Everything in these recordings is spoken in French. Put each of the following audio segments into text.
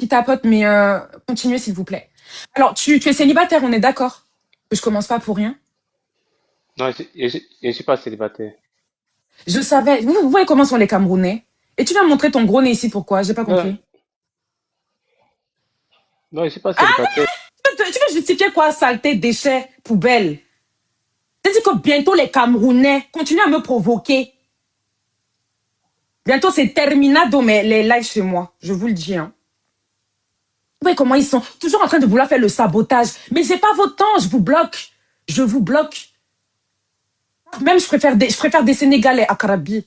qui tapote, mais continuez s'il vous plaît. Alors, tu es célibataire, on est d'accord? Que je commence pas pour rien. Non, je suis pas célibataire. Je savais. Vous voyez comment sont les Camerounais? Et tu vas me montrer ton gros nez ici, pourquoi? J'ai pas Non, compris. non, je suis pas Ah, célibataire. tu veux justifier quoi, saleté, déchets, poubelle? J'ai dit que bientôt les Camerounais continuent à me provoquer. Bientôt c'est terminado, mais les lives chez moi, je vous le dis. Hein. Vous voyez comment ils sont toujours en train de vouloir faire le sabotage. Mais j'ai pas votre temps, je vous bloque. Je vous bloque. Même je préfère des Sénégalais à Karabi.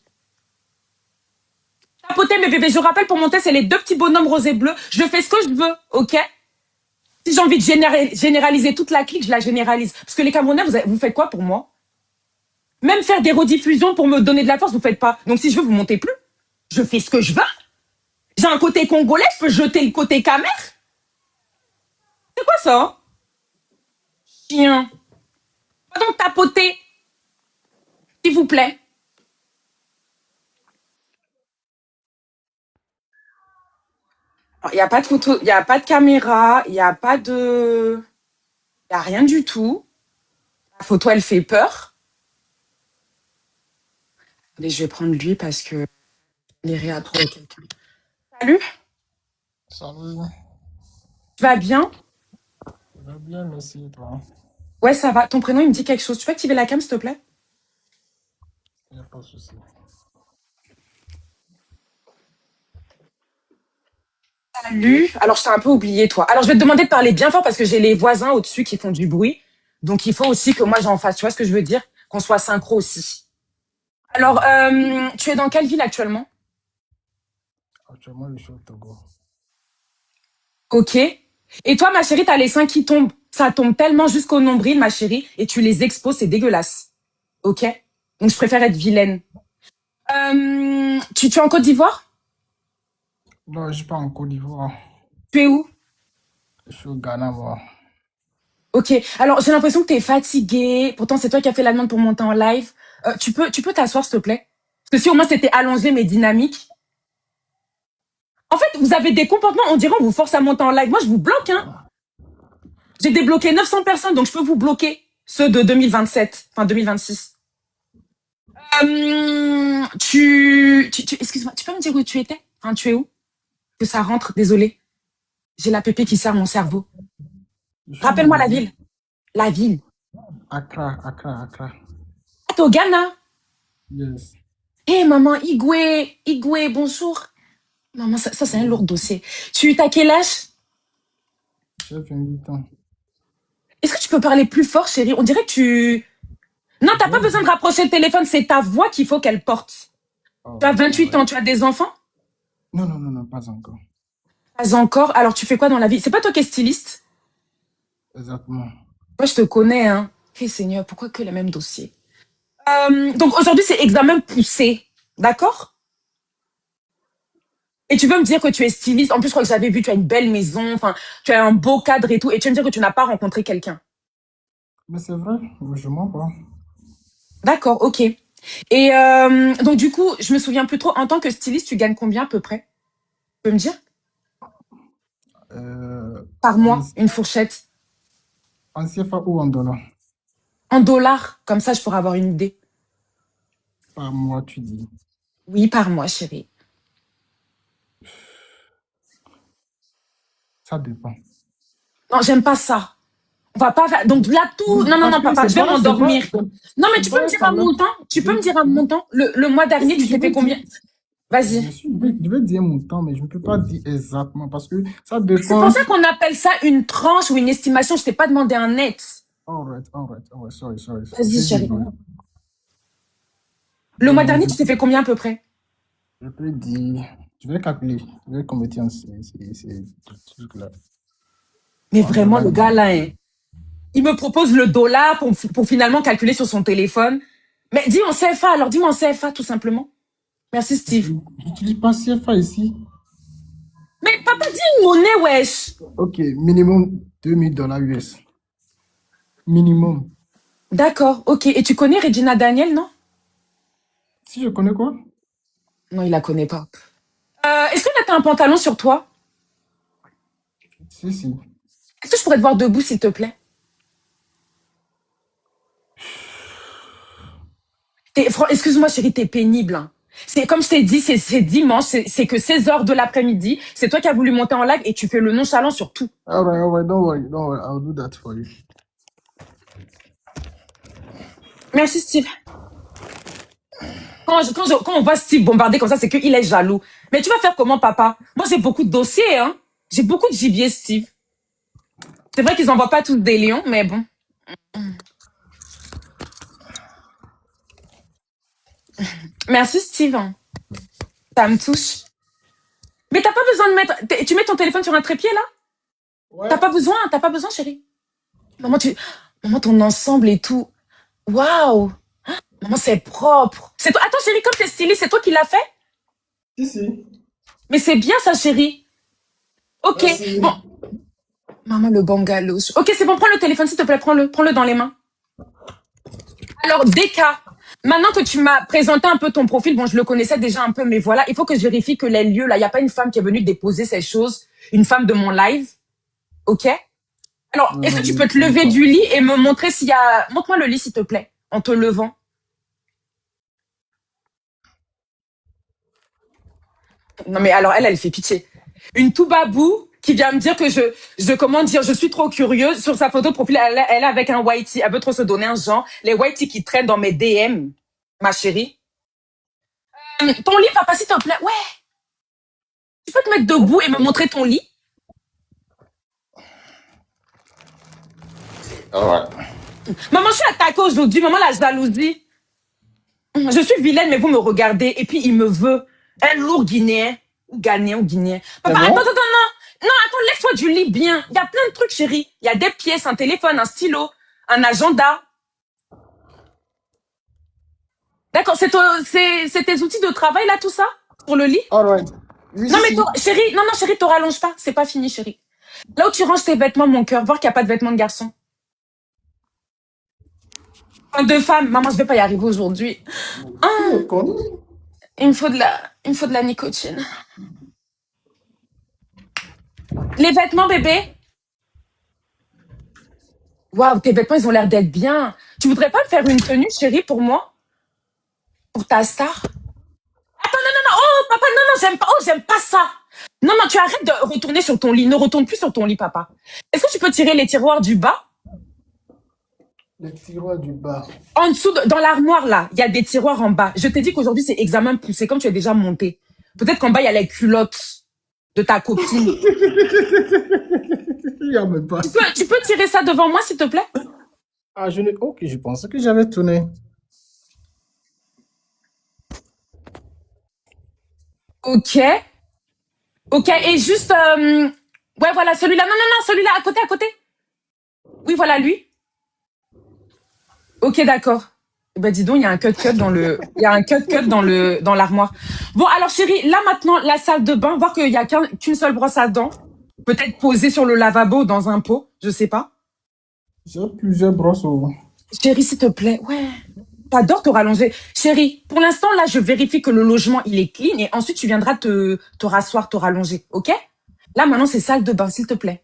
Tapoter mes bébés, je rappelle pour mon test, c'est les deux petits bonhommes rosés bleus. Je fais ce que je veux, ok? Si j'ai envie de généraliser toute la clique, je la généralise. Parce que les Camerounais, vous faites quoi pour moi? Même faire des rediffusions pour me donner de la force, vous faites pas. Donc si je veux, vous montez plus. Je fais ce que je veux. J'ai un côté congolais, je peux jeter le côté camer. C'est quoi ça? Hein? Chien. Pas donc tapoter, s'il vous plaît. Il n'y a pas de photo, il n'y a pas de caméra, il n'y a pas de... Il n'y a rien du tout. La photo, elle fait peur. Mais je vais prendre lui parce que j'irai à trouver quelqu'un. Salut, Salut, tu vas bien? je vais bien, merci, et toi. Ouais, ça va. Ton prénom, il me dit quelque chose. Tu peux activer la cam, s'il te plaît? Il n'y a pas de souci. Salut. Alors, je t'ai un peu oublié, toi. Alors, je vais te demander de parler bien fort parce que j'ai les voisins au-dessus qui font du bruit. Donc, il faut aussi que moi, j'en fasse. Tu vois ce que je veux dire? Qu'on soit synchro aussi. Alors, tu es dans quelle ville actuellement? Actuellement, je suis au Togo. Ok. Et toi, ma chérie, t'as les seins qui tombent. Ça tombe tellement jusqu'au nombril, ma chérie, et tu les exposes, c'est dégueulasse. Ok? Donc, je préfère être vilaine. Tu es en Côte d'Ivoire? Non, je ne suis pas en Côte d'Ivoire. Tu es où? Je suis au Ghana, moi. Ok. Alors, j'ai l'impression que tu es fatiguée. Pourtant, c'est toi qui as fait la demande pour monter en live. Tu peux t'asseoir, s'il te plaît? Parce que si au moins c'était allongé mais dynamique. En fait, vous avez des comportements, on dirait on vous force à monter en live. Moi, je vous bloque, hein. J'ai débloqué 900 personnes, donc je peux vous bloquer. Ceux de 2027, enfin 2026. Excuse-moi, tu peux me dire où tu étais? Enfin, tu es où? Que ça rentre, désolé. J'ai la pépé qui serre mon cerveau. Je suis Rappelle-moi la Moïse. ville. La ville. Accra, Accra, Accra. Ah, t'es au Ghana. Yes. Hé, maman, Igwe, Igwe, bonjour. Maman, ça c'est un lourd dossier. T'as quel âge? J'ai 28 ans. Est-ce que tu peux parler plus fort, chérie? On dirait que tu... Non, t'as J'ai pas besoin de dit. rapprocher le téléphone, c'est ta voix qu'il faut qu'elle porte. Tu as Alright, 28 alright. ans, tu as des enfants? Non, non, non, non, pas encore. Pas encore. Alors, tu fais quoi dans la vie? C'est pas toi qui es styliste? Exactement. Moi, je te connais, hein. Hé, Seigneur, pourquoi que les mêmes dossiers? Donc, aujourd'hui, c'est examen poussé. D'accord? Et tu veux me dire que tu es styliste. En plus, je crois que j'avais vu, tu as une belle maison, enfin, tu as un beau cadre et tout. Et tu veux me dire que tu n'as pas rencontré quelqu'un. Mais c'est vrai, je mens pas. D'accord, ok. Et donc, du coup, je me souviens plus trop. En tant que styliste, tu gagnes combien à peu près? Tu peux me dire? Euh, Par en, mois, une fourchette. en CFA ou en dollars? En dollars, comme ça, je pourrais avoir une idée. Par mois, tu dis. Oui, par mois, chérie. Ça dépend. Non, j'aime pas ça. On va pas faire... Donc là, tout... Non, non, Parce non, que papa, je vais m'endormir. Non, mais c'est tu peux pas me un dire un salaire. montant? Tu peux me dire un montant? Le mois Et dernier, si tu je t'es fait veux dire, combien? Vas-y. bien sûr, je vais dire mon temps, mais je ne peux pas dire exactement parce que ça C'est pour dépend. ça qu'on appelle ça une tranche ou une estimation. Je t'ai pas demandé un net. Alright, alright, alright, sorry, sorry. Vas-y, J'ai dit, chérie. Le mois bon, dernier, tu t'es fait combien à peu près? je peux dire, je vais calculer, je vais convertir en ces trucs-là. Mais En vraiment, dollars. le gars là, hein, il me propose le dollar pour finalement calculer sur son téléphone. Mais dis en CFA, alors dis-moi en CFA tout simplement. Merci Je Steve. n'utilise pas CFA ici. Mais papa dit une monnaie, wesh. Ok, minimum $2000 US. Minimum. D'accord, ok. Et tu connais Regina Daniel, non? Si je connais quoi? Non, il la connaît pas. Est-ce que là, t'as un pantalon sur toi? Si, si. Est-ce que je pourrais te voir debout, s'il te plaît? Excuse-moi, chérie, t'es pénible, hein. C'est comme je t'ai dit, c'est dimanche, c'est que 16 heures de l'après-midi. C'est toi qui as voulu monter en live et tu fais le nonchalant sur tout. All right, don't worry, don't worry. I'll do that for you. Merci, Steve. Quand on voit Steve bombarder comme ça, c'est qu'il est jaloux. Mais tu vas faire comment, papa? Moi, j'ai beaucoup de dossiers, hein. J'ai beaucoup de gibier, Steve. C'est vrai qu'ils n'envoient pas tous des lions, mais bon. Merci, Steve. Ça me touche. Mais t'as pas besoin de mettre... Tu mets ton téléphone sur un trépied, là? Ouais. T'as pas besoin, chérie. Maman, ton ensemble et tout. Waouh! Maman, c'est propre. C'est toi. Attends, chérie, comme t'es stylée, c'est toi qui l'as fait? Si, si. Mais c'est bien, ça, chérie. Ok. Merci. Bon. Maman, le bungalow. Ok, c'est bon, prends le téléphone, s'il te plaît, prends-le dans les mains. Alors, Deka, maintenant que tu m'as présenté un peu ton profil, bon, je le connaissais déjà un peu, mais voilà, il faut que je vérifie que les lieux, là, il n'y a pas une femme qui est venue déposer ces choses, une femme de mon live, ok? Alors, Non, est-ce non, que tu peux te non, lever pas. du lit et me montrer s'il y a... Montre-moi le lit, s'il te plaît, en te levant. Non, mais alors, elle fait pitié. Une toubabou qui vient me dire que comment dire, je suis trop curieuse. Sur sa photo de profil, elle est avec un whitey. Elle veut trop se donner un genre. Les whitey qui traînent dans mes DM, ma chérie. Ton lit, papa, s'il te plaît. Ouais. Tu peux te mettre debout et me montrer ton lit? All right. Maman, je suis attaquée aujourd'hui. Maman, la jalousie. Je suis vilaine, mais vous me regardez. Et puis, il me veut. Un lourd Guinéen. Ou Ghanéen ou Guinéen. C'est Papa, bon? attends, non. Non, attends, lève-toi du lit bien. Il y a plein de trucs, chérie. Il y a des pièces, un téléphone, un stylo, un agenda. D'accord, c'est tes outils de travail, là, tout ça? Sur le lit? All right. Oui, Non, si, mais si. chérie, non, chérie, te rallonge pas. C'est pas fini, chérie. Là où tu ranges tes vêtements, mon cœur, voir qu'il n'y a pas de vêtements de garçon. De femme, maman, je vais pas y arriver aujourd'hui. Tu me connais? Il me faut de la nicotine. Les vêtements, bébé? Waouh, tes vêtements, ils ont l'air d'être bien. Tu voudrais pas me faire une tenue, chérie, pour moi? Pour ta star? Attends, non. Oh, papa, non, j'aime pas. Oh, j'aime pas ça. Non, tu arrêtes de retourner sur ton lit. Ne retourne plus sur ton lit, papa. Est-ce que tu peux tirer les tiroirs du bas? Les tiroirs du bas. En dessous, dans l'armoire, là, il y a des tiroirs en bas. Je t'ai dit qu'aujourd'hui, c'est examen poussé, comme tu es déjà monté. Peut-être qu'en bas, il y a les culottes de ta copine. Il y a même pas. Tu peux tirer ça devant moi, s'il te plaît? Ah, ok, je pensais que j'avais tourné. Ok. Ok, et juste... Ouais, voilà, celui-là. Non, celui-là, à côté. Oui, voilà, lui. Ok, d'accord. Eh ben, dis donc, il y a un cut dans l'armoire. Bon, alors, chérie, là, maintenant, la salle de bain, voir qu'il y a qu'une seule brosse à dents. Peut-être posée sur le lavabo dans un pot, je sais pas. J'ai plusieurs brosses au... Chérie, s'il te plaît, ouais. T'adores te rallonger. Chérie, pour l'instant, là, je vérifie que le logement, il est clean et ensuite, tu viendras te rasseoir, te rallonger, ok? Là, maintenant, c'est salle de bain, s'il te plaît.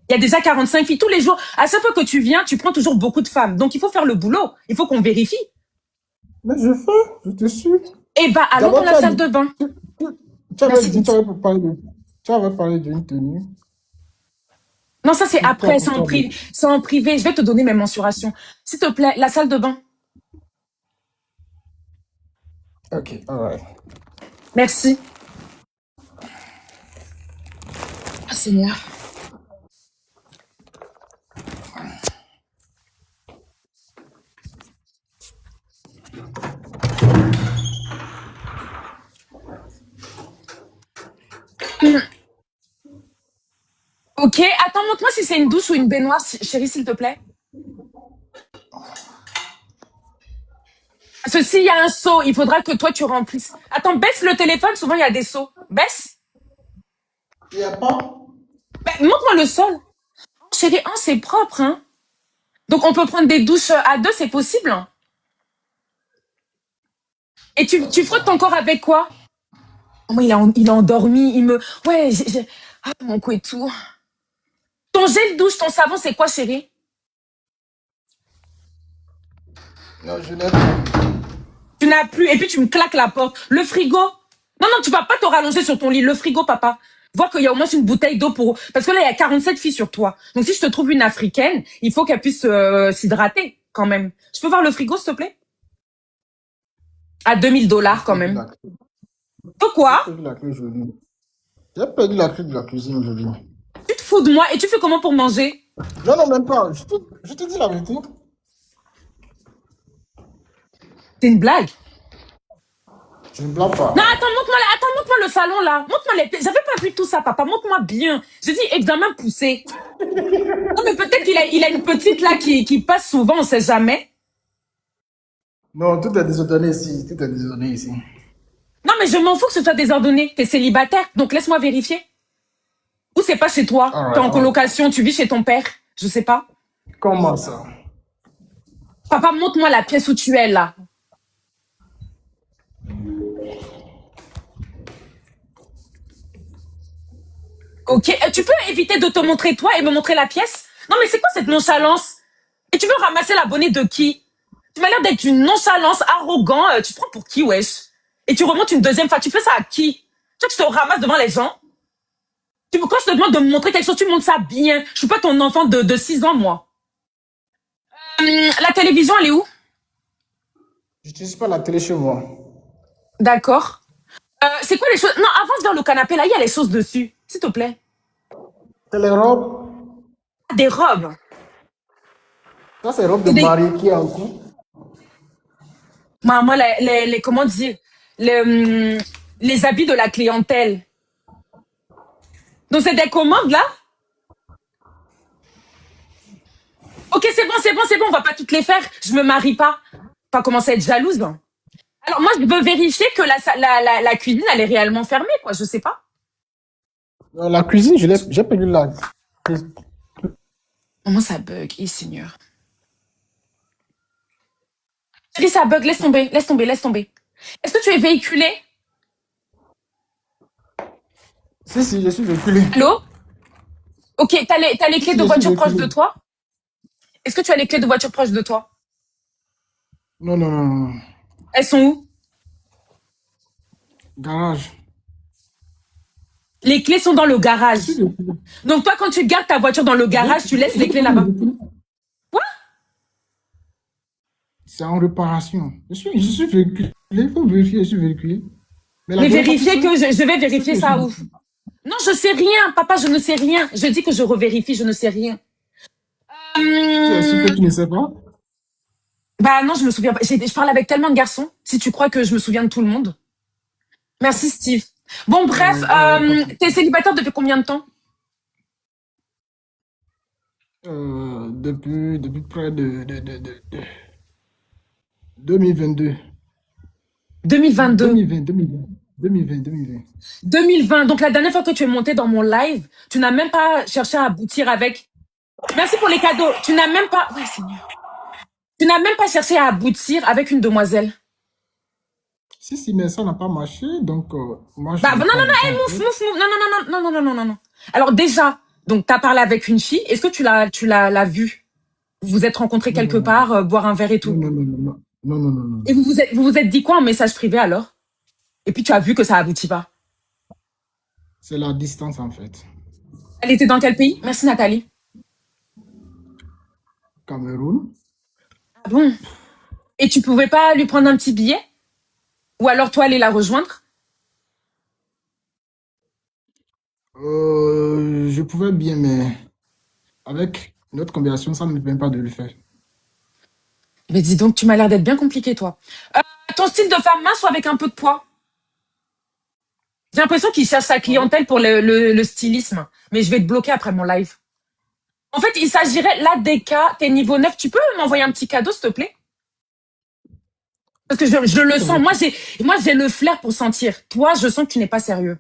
Il y a déjà 45 filles tous les jours. À chaque fois que tu viens, tu prends toujours beaucoup de femmes. Donc, il faut faire le boulot. Il faut qu'on vérifie. Mais je fais, je te suis. Eh ben, allons dans la salle de bain. Tu avais Merci. dit, tu avais parlé d'une tenue. Non, ça, c'est après, c'est en Pourquoi? privé. C'est en privé. Je vais te donner mes mensurations. S'il te plaît, la salle de bain. Ok, alright. Merci. Ah, Seigneur. Ok, attends, montre-moi si c'est une douche ou une baignoire, chérie, s'il te plaît. Parce que s'il y a un seau, il faudra que toi, tu remplisses. Attends, baisse le téléphone, souvent, il y a des seaux. Baisse. Il n'y a pas? Ben, montre-moi le sol. Oh, chérie, oh, c'est propre, hein. Donc, on peut prendre des douches à deux, c'est possible. Et tu frottes ton corps avec quoi? Oh, moi, il a endormi, il me... Ouais, ah, mon cou et tout. Ton gel douche, ton savon, c'est quoi, chérie? Non, je n'ai pas. Tu n'as plus. Et puis, tu me claques la porte. Le frigo. Non, non, tu vas pas te rallonger sur ton lit. Le frigo, papa. Vois qu'il y a au moins une bouteille d'eau pour... Parce que là, il y a 47 filles sur toi. Donc, si je te trouve une africaine, il faut qu'elle puisse s'hydrater, quand même. Je peux voir le frigo, s'il te plaît? À $2000, quand même. J'ai Pourquoi? perdu la clé aujourd'hui. J'ai perdu la clé de la cuisine aujourd'hui. Tu te fous de moi et tu fais comment pour manger? Non, non, même pas. Je te dis la vérité. C'est une blague. Je ne blague pas. Non, montre-moi le salon, là. Montre-moi les... J'avais pas vu tout ça, papa. Montre-moi bien. J'ai dit examen poussé. Non, mais peut-être il a une petite, là, qui passe souvent, on sait jamais. Non, tout est désordonné ici. Tout est désordonné ici. Non, mais je m'en fous que ce soit désordonné. T'es célibataire, donc laisse-moi vérifier. Ou c'est pas chez toi? T'es Alright, en colocation, tu vis chez ton père? Je sais pas. comment ça? Papa, montre-moi la pièce où tu es, là. Ok, tu peux éviter de te montrer toi et me montrer la pièce? Non, mais c'est quoi cette nonchalance? Et tu veux ramasser l'abonné de qui? Tu m'as l'air d'être une nonchalance, arrogant. Tu te prends pour qui, wesh? Et tu remontes une deuxième fois. Tu fais ça à qui? Tu vois que je te ramasse devant les gens? Quand je te demande de me montrer quelque chose, tu montres ça bien. Je suis pas ton enfant de 6 ans, moi. La télévision, elle est où? Je n'utilise pas la télé chez moi. D'accord. C'est quoi les choses? Non, avance vers le canapé, là, il y a les choses dessus. S'il te plaît. C'est les robes. Des robes. Ça, c'est robe de C'est des... mariée qui est en cours. Moi, comment dire? Les habits de la clientèle. Donc, c'est des commandes, là? Ok, c'est bon, on va pas toutes les faire. Je me marie pas. Pas commencer à être jalouse. Alors, moi, je veux vérifier que la cuisine, elle est réellement fermée, quoi. Je sais pas. La cuisine, j'ai perdu la. Comment ça bug, Seigneur? Chérie, ça bug, laisse tomber, laisse tomber, laisse tomber. Est-ce que tu es véhiculé? Si, je suis véhiculé. Allô? Ok, t'as les clés Si, de je suis voiture proches véhiculé. de toi? Est-ce que tu as les clés de voiture proches de toi? Non, non, non, non. Elles sont où? Garage. Les clés sont dans le Je suis garage. véhiculé. Donc toi, quand tu gardes ta voiture dans le garage, tu laisses les clés là-bas. Quoi? C'est en réparation. Je suis véhiculé. Il faut vérifier, je suis véhiculé. Mais la Mais dernière fois, tu vérifier sais, que je vais tu sais vérifier que je ça suis où? Non, je sais rien, papa, je ne sais rien. Je dis que je revérifie, je ne sais rien. Tu es sûr que Hum, tu ne sais pas? Bah non, je me souviens pas. Je parle avec tellement de garçons. Si tu crois que je me souviens de tout le monde. Merci, Steve. Bon, bref, t'es célibataire depuis combien de temps? Depuis près de 2022. 2022. 2020. 2020. Donc la dernière fois que tu es monté dans mon live, tu n'as même pas cherché à aboutir avec... Merci pour les cadeaux. Tu n'as même pas... Ouais, Seigneur. Tu n'as même pas cherché à aboutir avec une demoiselle. Si, mais ça n'a pas marché, donc moi je Bah, n'ai non, pas non, le non, temps hey, en mouf, fait. mouf, mouf. Non, non, non, non, non, non, non, non, non, non. Alors déjà, donc t'as parlé avec une fille. Est-ce que l'as vue? Vous vous êtes rencontrés Non, non, quelque non, part, boire un verre et non, tout. non, non, non, non, non, non, non, non. Et vous vous êtes dit quoi en message privé alors? Et puis tu as vu que ça aboutit pas. C'est la distance en fait. Elle était dans quel pays? Merci Nathalie. Cameroun. Ah bon? Et tu pouvais pas lui prendre un petit billet? Ou alors toi aller la rejoindre? Je pouvais bien, mais avec notre conversation, ça ne me permet pas de le faire. Mais dis donc, tu m'as l'air d'être bien compliqué toi. Ton style de femme mince ou avec un peu de poids? J'ai l'impression qu'il cherche sa Pardon? clientèle pour le stylisme. Mais je vais te bloquer après mon live. En fait, il s'agirait là des cas, t'es niveau 9. Tu peux m'envoyer un petit cadeau, s'il te plaît? Parce que je Je peux le sens. t'envoyer. Moi, j'ai le flair pour sentir. Toi, je sens que tu n'es pas sérieux.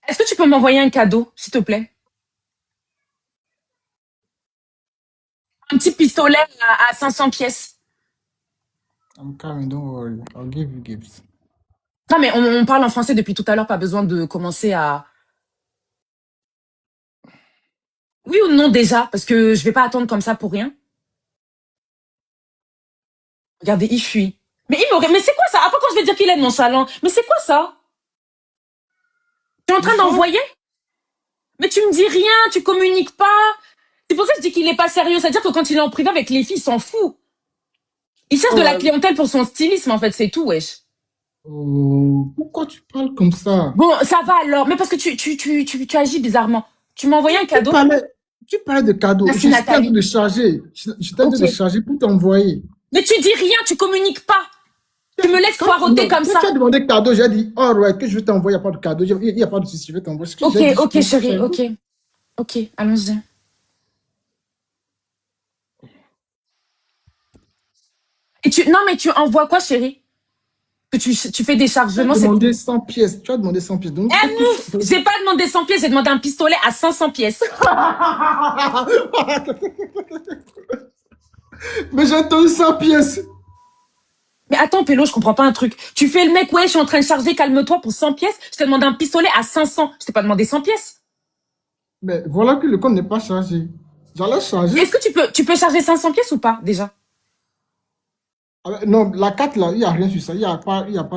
Est-ce que tu peux m'envoyer un cadeau, s'il te plaît? Un petit pistolet à 500 pièces. I'm coming, don't worry. I'll give you gifts. Non, mais on parle en français depuis tout à l'heure. Pas besoin de commencer à... Oui ou non déjà? Parce que je vais pas attendre comme ça pour rien. Regardez, il fuit. Mais c'est quoi ça? Après, quand je vais dire qu'il est nonchalant, mais c'est quoi ça? Tu es en Il train change. d'envoyer? Mais tu me dis rien, tu communiques pas. C'est pour ça que je dis qu'il est pas sérieux. C'est-à-dire que quand il est en privé avec les filles, il s'en fout. Il cherche de la Oh, clientèle pour son stylisme, en fait, c'est tout, wesh. oh, pourquoi tu parles comme ça? Bon, ça va alors. Mais parce que tu agis bizarrement. Tu m'as envoyé un Tu cadeau? parlais, tu parlais de cadeaux. Merci, J'étais en train Nathalie. de charger. J'étais en train Ok. de charger pour t'envoyer. Mais tu dis rien, tu communiques pas. Tu me laisses poireauter comme Quand tu ça. as demandé cadeau, j'ai dit, oh ouais, que je vais t'envoyer, il n'y a pas de cadeau. Il n'y a pas de souci, je vais t'envoyer. Ce que Ok, j'ai dit, je ok, peux pas chérie, faire. ok. Ok, allons-y. Non, mais tu envoies quoi, chérie? Que tu fais des Tu as chargements, c'est... demandé 100 pièces. Tu as demandé 100 pièces. Donc, qu'est-ce que tu Mouf! J'ai pas demandé 100 pièces, j'ai demandé un pistolet à 500 pièces. Mais j'ai entendu 100 pièces. Mais attends, Pélo, je comprends pas un truc. Tu fais le mec, ouais, je suis en train de charger, calme-toi pour 100 pièces. Je t'ai demandé un pistolet à 500. Je t'ai pas demandé 100 pièces. Mais voilà que le compte n'est pas chargé. J'allais charger. Est-ce que tu peux charger 500 pièces ou pas, déjà? Non, la carte là, il n'y a rien sur ça. Il y a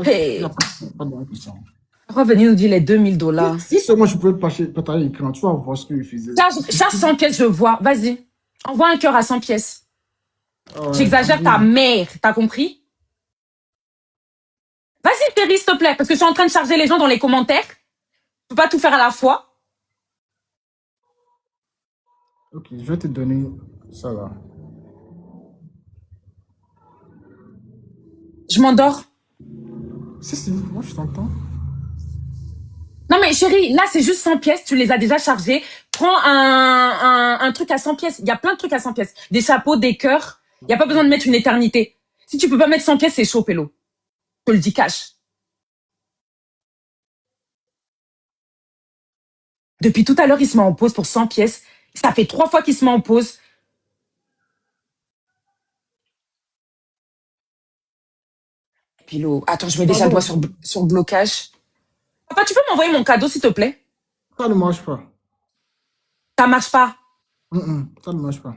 Hey, pas de rien sur ça. revenez nous dire les 2000 $. Si seulement je pouvais partager l'écran, tu vas voir ce qu'il faisait. Charge 100 pièces, je vois. Vas-y. Envoie un cœur à 100 pièces. Ouais, J'exagère ta mère, t'as compris? Vas-y, chérie, s'il te plaît, parce que je suis en train de charger les gens dans les commentaires. Je peux pas tout faire à la fois. ok, je vais te donner ça là. Je m'endors. Si, moi je t'entends. Non, mais chérie, là, c'est juste 100 pièces. Tu les as déjà chargées. Prends un truc à 100 pièces. Il y a plein de trucs à 100 pièces. Des chapeaux, des cœurs. Il n'y a pas besoin de mettre une éternité. Si tu peux pas mettre 100 pièces, c'est chaud, Pélo. Je te le dis cash. Depuis tout à l'heure, il se met en pause pour 100 pièces. Ça fait 3 fois qu'il se met en pause. Pélo, attends, je mets déjà le doigt Pardon, sur blocage. Papa, tu peux m'envoyer mon cadeau, s'il te plaît? ça ne marche pas. Ça marche pas. Ça ne marche pas.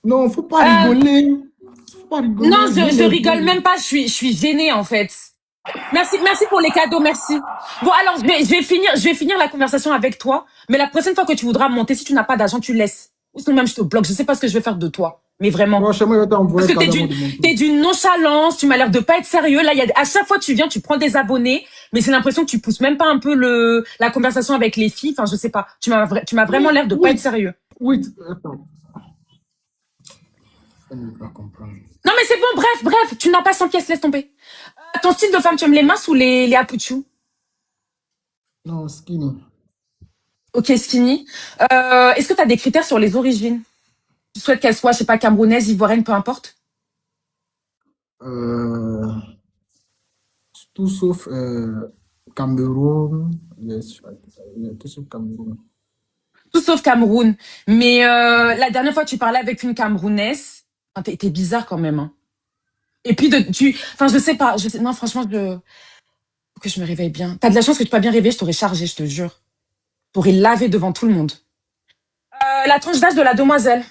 Non, faut pas Euh, rigoler. Faut pas non, rigoler. Je je l'ai rigole vu. même pas. Je suis gênée, en fait. Merci pour les cadeaux, merci. Bon, alors, je vais finir la conversation avec toi. Mais la prochaine fois que tu voudras monter, si tu n'as pas d'argent, tu laisses. Ou sinon même, je te bloque. Je sais pas ce que je vais faire de toi. Mais vraiment. Franchement, il va Parce t'envoyer que cadeau avant de monter. t'es d'une nonchalance, tu m'as l'air de pas être sérieux. Là, à chaque fois que tu viens, tu prends des abonnés, mais j'ai l'impression que tu pousses même pas un peu la conversation avec les filles. Enfin, je sais pas. Tu m'as vraiment l'air de pas être Oui, sérieux. oui, attends. Elle ne veut pas comprendre. Non, mais c'est bon, bref, tu n'as pas 100 pièces, laisse tomber. Ton style de femme, tu aimes les minces ou les apouchous? Non, skinny. Ok, skinny. Est-ce que tu as des critères sur les origines? Tu souhaites qu'elle soit, je sais pas, camerounaise, ivoirienne, peu importe? Euh, tout sauf Cameroun. Yes, tout sauf Cameroun. Tout sauf Cameroun. Mais la dernière fois, tu parlais avec une Camerounaise. Enfin, t'es bizarre quand même, hein. Et puis, enfin, je sais pas. Non, franchement, faut que je me réveille bien. T'as de la chance que tu pas bien réveillé, je t'aurais chargé, je te jure. T'aurais lavé devant tout le monde. La tranche d'âge de la demoiselle.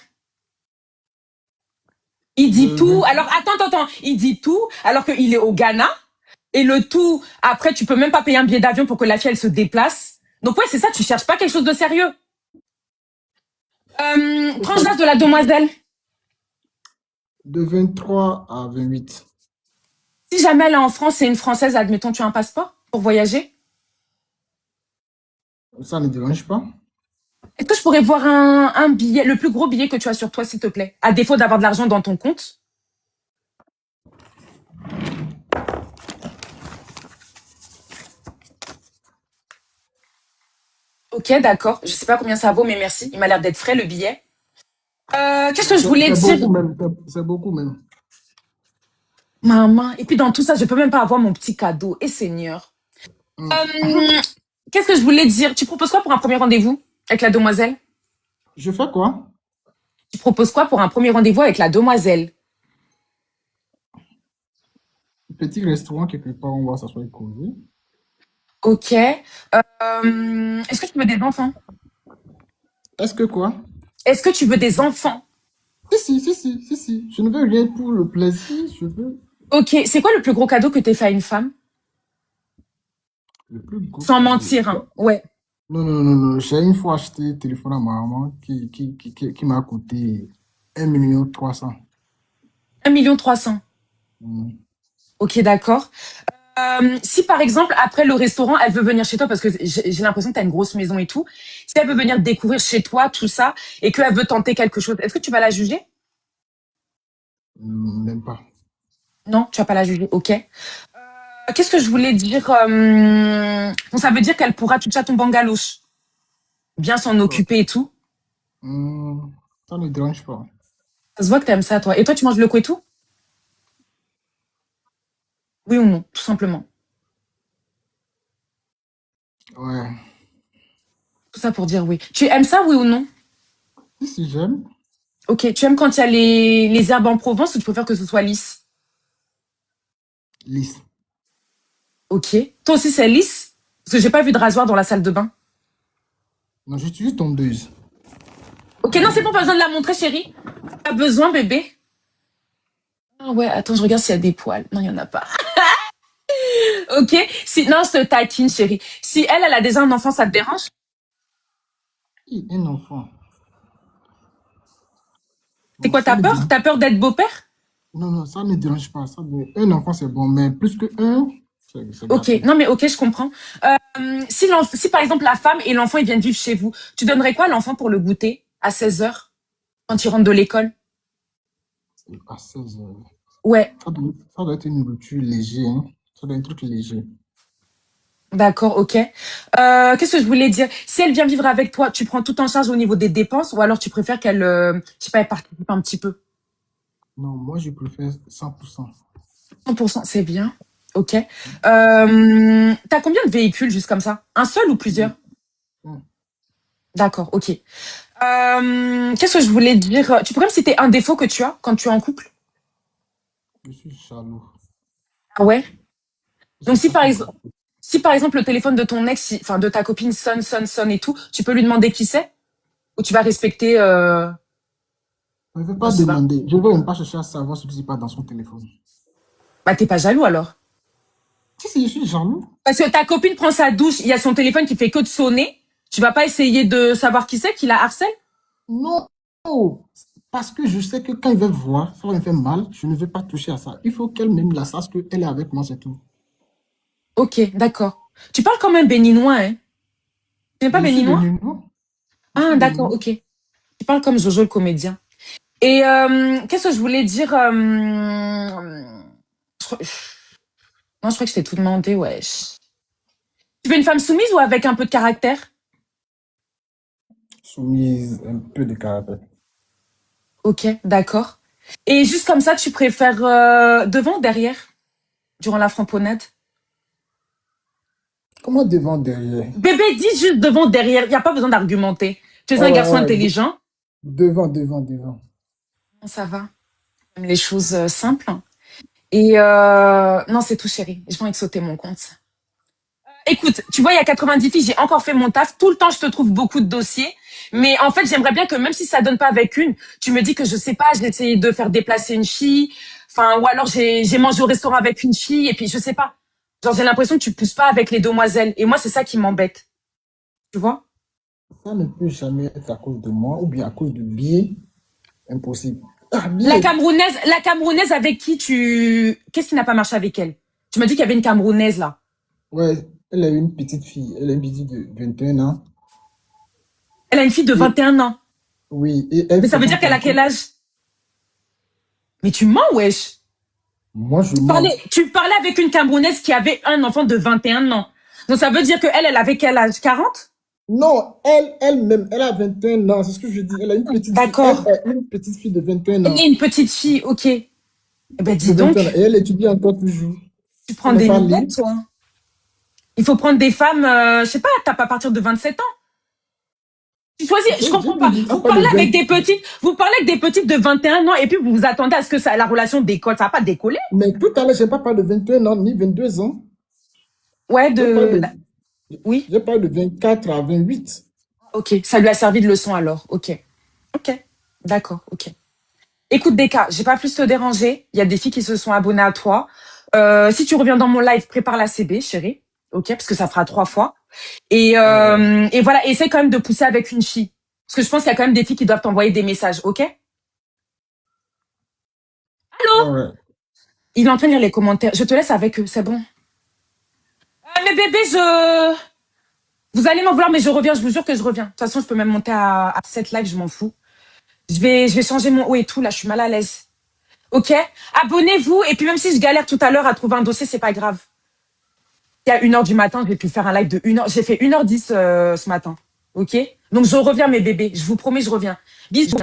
Il dit tout. 20. Alors, attends. Il dit tout alors qu'il est au Ghana. Et le tout, après, tu peux même pas payer un billet d'avion pour que la fille, elle se déplace. Donc, ouais, c'est ça, tu cherches pas quelque chose de sérieux. Tranche d'âge de la demoiselle. De 23 à 28. Si jamais elle est en France, c'est une Française, admettons, tu as un passeport pour voyager. Ça ne dérange pas. Est-ce que je pourrais voir un billet, le plus gros billet que tu as sur toi, s'il te plaît? À défaut d'avoir de l'argent dans ton compte. Ok, d'accord. Je sais pas combien ça vaut, mais merci. Il m'a l'air d'être frais, le billet. Qu'est-ce que je voulais C'est dire? beaucoup même. C'est beaucoup même. Maman. Et puis dans tout ça, je peux même pas avoir mon petit cadeau. Et Seigneur. Euh, Qu'est-ce que je voulais dire? Tu proposes quoi pour un premier rendez-vous avec la demoiselle? Je fais quoi? Tu proposes quoi pour un premier rendez-vous avec la demoiselle? Petit restaurant quelque part, on va s'asseoir et causer. Ok. Est-ce que tu veux des enfants? Est-ce que quoi? Est-ce que tu veux des enfants? Si. Je ne veux rien pour le plaisir, je veux Ok. C'est quoi le plus gros cadeau que t'aies fait à une femme? le plus gros Sans cadeau. mentir, hein. Ouais. Non. J'ai une fois acheté un téléphone à ma maman qui m'a coûté 1 300 000. 1,3 million. Mm. Ok, d'accord. Si par exemple, après le restaurant, elle veut venir chez toi, parce que j'ai l'impression que tu as une grosse maison et tout, si elle veut venir te découvrir chez toi, tout ça, et qu'elle veut tenter quelque chose, est-ce que tu vas la juger? Même pas. Non, tu vas pas la juger, ok. Qu'est-ce que je voulais dire bon, ça veut dire qu'elle pourra toucher à ton bangaloche, bien s'en Ouais. occuper et tout. Mm, ça ne me dérange pas. Ça se voit que t'aimes ça, toi. Et toi, tu manges le couetou? Oui ou non, tout simplement. Ouais. Tout ça pour dire oui. Tu aimes ça, oui ou non? Si, j'aime. Ok, tu aimes quand il y a les herbes en Provence ou tu préfères que ce soit lisse? Lisse. Ok. Toi aussi, c'est lisse? Parce que j'ai pas vu de rasoir dans la salle de bain. Non, j'utilise tondeuse. Ok, non, c'est bon, pas besoin de la montrer, chérie. Pas besoin, bébé. Ah ouais, attends, je regarde s'il y a des poils. Non, il y en a pas. Ok. Si, non, je te taquine, chérie. Si elle a déjà un enfant, ça te dérange? Un enfant. C'est Bon, quoi, ça t'as me peur? dérange. T'as peur d'être beau-père? Non, ça ne me dérange pas. Un enfant, c'est bon, mais plus que un, c'est Ok, gâté. non, mais ok, je comprends. Si par exemple la femme et l'enfant ils viennent vivre chez vous, tu donnerais quoi à l'enfant pour le goûter à 16 heures quand il rentre de l'école? À 16 heures. Ouais, Ça doit être une nourriture légère, hein. Ça doit être un truc léger. d'accord, ok. Qu'est-ce que je voulais dire? Si elle vient vivre avec toi, tu prends tout en charge au niveau des dépenses ou alors tu préfères qu'elle, je sais pas, elle participe un petit peu? Non, moi, je préfère 100%. 100%, c'est bien. Ok. T'as combien de véhicules juste comme ça? Un seul ou plusieurs? Hum, D'accord, ok. Qu'est-ce que je voulais dire? Tu pourrais me citer un défaut que tu as quand tu es en couple? Je suis jaloux. Ah ouais? Je Donc suis jaloux. si par exemple le téléphone de ton ex, enfin de ta copine sonne et tout, tu peux lui demander qui c'est? Ou tu vas respecter, Je ne vais je pas sais pas. demander. Je ne vais même pas chercher à savoir ce qui se passe dans son téléphone. Bah t'es pas jaloux alors? Si, je suis jaloux. Parce que ta copine prend sa douche, il y a son téléphone qui fait que de sonner. Tu vas pas essayer de savoir qui c'est qui la harcèle? Non, parce que je sais que quand il va voir, ça va me faire mal. Je ne vais pas toucher à ça. Il faut qu'elle-même la sache qu'elle est avec moi, c'est tout. Ok, d'accord. Tu parles comme un béninois, hein? Tu n'es pas Mais je suis béninois? béninois. Je suis Ah, d'accord, béninois. ok. Tu parles comme Jojo le comédien. Et qu'est-ce que je voulais dire non, je crois que je t'ai tout demandé, wesh. Tu veux une femme soumise ou avec un peu de caractère? Soumise, un peu de caractère. Ok, d'accord. Et juste comme ça, tu préfères devant ou derrière, durant la framponnade? Comment devant, derrière? Bébé, dis juste devant, derrière. Il n'y a pas besoin d'argumenter. Tu es Ouais, un ouais, garçon ouais. intelligent. Devant. Ça va. J'aime les choses simples. Et non, c'est tout, chérie. J'ai pas envie de sauter mon compte. Écoute, tu vois, il y a 90 filles, j'ai encore fait mon taf. Tout le temps, je te trouve beaucoup de dossiers. Mais en fait, j'aimerais bien que même si ça donne pas avec une, tu me dis que je sais pas, j'ai essayé de faire déplacer une fille. Enfin, ou alors j'ai mangé au restaurant avec une fille et puis je sais pas. Genre, j'ai l'impression que tu pousses pas avec les demoiselles. Et moi, c'est ça qui m'embête. Tu vois? Ça ne peut jamais être à cause de moi ou bien à cause de biais. Impossible. Ah, biais. La Camerounaise avec qui tu... Qu'est-ce qui n'a pas marché avec elle? Tu m'as dit qu'il y avait une Camerounaise là. Ouais, elle a une petite fille. Elle a une petite de 21 ans. Elle a une fille de Et 21 ans. oui, et elle Mais ça veut dire fréquente qu'elle a encore. quel âge? Mais tu mens, wesh. Moi, je mens. Tu parlais avec une Camerounaise qui avait un enfant de 21 ans. Donc ça veut dire que elle avait quel âge? 40? Non, elle-même, elle a 21 ans. C'est ce que je dis. Elle a une petite fille. Elle D'accord. est une petite fille de 21 Elle ans. est une petite fille, ok. Eh ben dis De 21 ans. donc, Et elle étudie encore toujours. tu prends Elle n'est des pas nouvelles, libre. toi. Il faut prendre des femmes, je sais pas, t'as pas à partir de 27 ans. Tu choisis, je J'ai comprends pas. dit, à part de 20. Vous parlez avec des petites de 21 ans et puis vous vous attendez à ce que la relation décolle. Ça va pas décoller? Mais tout à l'heure, je n'ai pas parlé de 21 ans ni 22 ans. Ouais, Je parle de Oui? J'ai parlé de 24 à 28. Ok, ça lui a servi de leçon alors. Ok. Ok. D'accord, ok. Écoute, Deka, j'ai pas plus te déranger. Il y a des filles qui se sont abonnées à toi. Si tu reviens dans mon live, prépare la CB, chérie. Ok, parce que ça fera 3 fois. Ouais. Et voilà, essaie quand même de pousser avec une fille. Parce que je pense qu'il y a quand même des filles qui doivent t'envoyer des messages, ok? Allô? Ouais. Il est en train de lire les commentaires. Je te laisse avec eux, c'est bon. Mais bébé, vous allez m'en vouloir, mais je reviens, je vous jure que je reviens. De toute façon, je peux même monter à 7 live, je m'en fous. Je vais changer mon haut et tout, là, je suis mal à l'aise. Ok? Abonnez-vous, et puis même si je galère tout à l'heure à trouver un dossier, c'est pas grave. Il y a 1h du matin, j'ai pu faire un live de 1h. J'ai fait 1h10 ce matin. Ok? Donc je reviens, mes bébés. Je vous promets, je reviens. Bisous.